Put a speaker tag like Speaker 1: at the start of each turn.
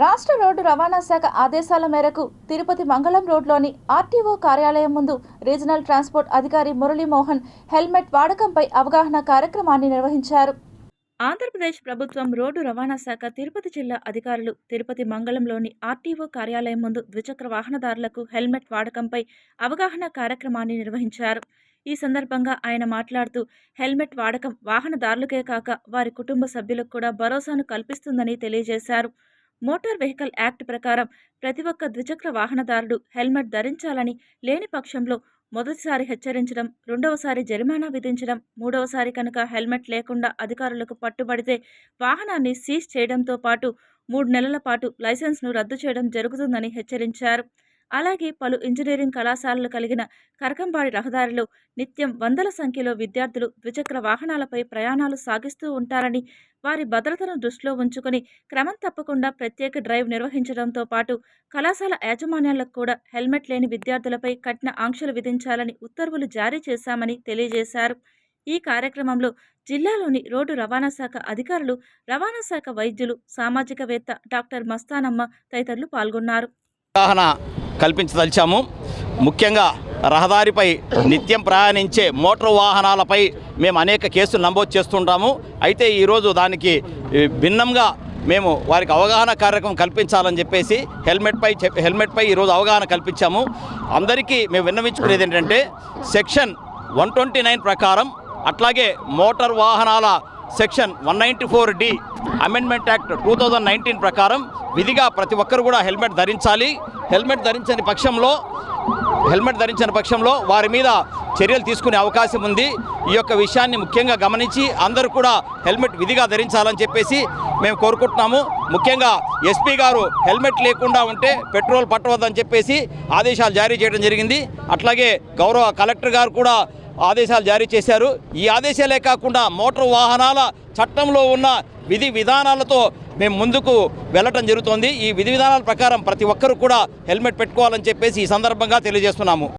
Speaker 1: రాష్ట్ర రోడ్డు రవాణా శాఖ ఆదేశాల మేరకు తిరుపతి మంగళం రోడ్లోని ఆర్టీఓ కార్యాలయం ముందు రీజనల్ ట్రాన్స్పోర్ట్ అధికారి మురళీమోహన్ హెల్మెట్ వాడకంపై అవగాహన కార్యక్రమాన్ని నిర్వహించారు. ఆంధ్రప్రదేశ్ ప్రభుత్వం రోడ్డు రవాణా శాఖ తిరుపతి జిల్లా అధికారులు తిరుపతి మంగళంలోని ఆర్టీఓ కార్యాలయం ముందు ద్విచక్ర వాహనదారులకు హెల్మెట్ వాడకంపై అవగాహన కార్యక్రమాన్ని నిర్వహించారు. ఈ సందర్భంగా ఆయన మాట్లాడుతూ హెల్మెట్ వాడకం వాహనదారులకే కాక వారి కుటుంబ సభ్యులకు కూడా భరోసాను కల్పిస్తుందని తెలియజేశారు. మోటార్ వెహికల్ యాక్ట్ ప్రకారం ప్రతి ఒక్క ద్విచక్ర వాహనదారుడు హెల్మెట్ ధరించాలని, లేని పక్షంలో మొదటిసారి హెచ్చరించడం, రెండవసారి జరిమానా విధించడం, మూడవసారి కనుక హెల్మెట్ లేకుండా అధికారులకు పట్టుబడితే వాహనాన్ని సీజ్ చేయడంతో పాటు 3 నెలల పాటు లైసెన్స్ను రద్దు చేయడం జరుగుతుందని హెచ్చరించారు. అలాగే పలు ఇంజనీరింగ్ కళాశాలలు కలిగిన కరకంబాడి రహదారిలో నిత్యం వందల సంఖ్యలో విద్యార్థులు ద్విచక్ర వాహనాలపై ప్రయాణాలు సాగిస్తూ ఉంటారని, వారి భద్రతను దృష్టిలో ఉంచుకొని క్రమం తప్పకుండా ప్రత్యేక డ్రైవ్ నిర్వహించడంతో పాటు కళాశాల యాజమాన్యాలకు కూడా హెల్మెట్ లేని విద్యార్థులపై కఠిన ఆంక్షలు విధించాలని ఉత్తర్వులు జారీ చేశామని తెలియజేశారు. ఈ కార్యక్రమంలో జిల్లాలోని రోడ్డు రవాణా శాఖ అధికారులు, రవాణా శాఖ వైద్యులు, సామాజికవేత్త డాక్టర్ మస్తానమ్మ తదితరులు పాల్గొన్నారు.
Speaker 2: కల్పించదలిచాము. ముఖ్యంగా రహదారిపై నిత్యం ప్రయాణించే మోటార్ వాహనాలపై మేము అనేక కేసులు నమోదు చేస్తుంటాము. అయితే ఈరోజు దానికి భిన్నంగా మేము వారికి అవగాహన కార్యక్రమం కల్పించాలని చెప్పేసి హెల్మెట్పై ఈరోజు అవగాహన కల్పించాము. అందరికీ మేము విన్నవించుకునేది ఏంటంటే సెక్షన్ 129 ప్రకారం, అట్లాగే మోటార్ వాహనాల సెక్షన్ 194D అమెండ్మెంట్ యాక్ట్ 2019 ప్రకారం విధిగా ప్రతి ఒక్కరు కూడా హెల్మెట్ ధరించాలి. హెల్మెట్ ధరించని పక్షంలో వారి మీద చర్యలు తీసుకునే అవకాశం ఉంది. ఈ యొక్క విషయాన్ని ముఖ్యంగా గమనించి అందరూ కూడా హెల్మెట్ విధిగా ధరించాలని చెప్పేసి మేము కోరుకుంటున్నాము. ముఖ్యంగా ఎస్పీ గారు హెల్మెట్ లేకుండా ఉంటే పెట్రోల్ పట్టవద్దని చెప్పేసి ఆదేశాలు జారీ చేయడం జరిగింది. అట్లాగే గౌరవ కలెక్టర్ గారు కూడా ఆదేశాలు జారీ చేశారు. ఈ ఆదేశాలే కాకుండా మోటార్ వాహనాల చట్టంలో ఉన్న విధి విధానాలతో మేము ముందుకు వెళ్ళటం జరుగుతోంది. ఈ విధి విధానాల ప్రకారం ప్రతి ఒక్కరూ కూడా హెల్మెట్ పెట్టుకోవాలని చెప్పేసి ఈ సందర్భంగా తెలియజేస్తున్నాము.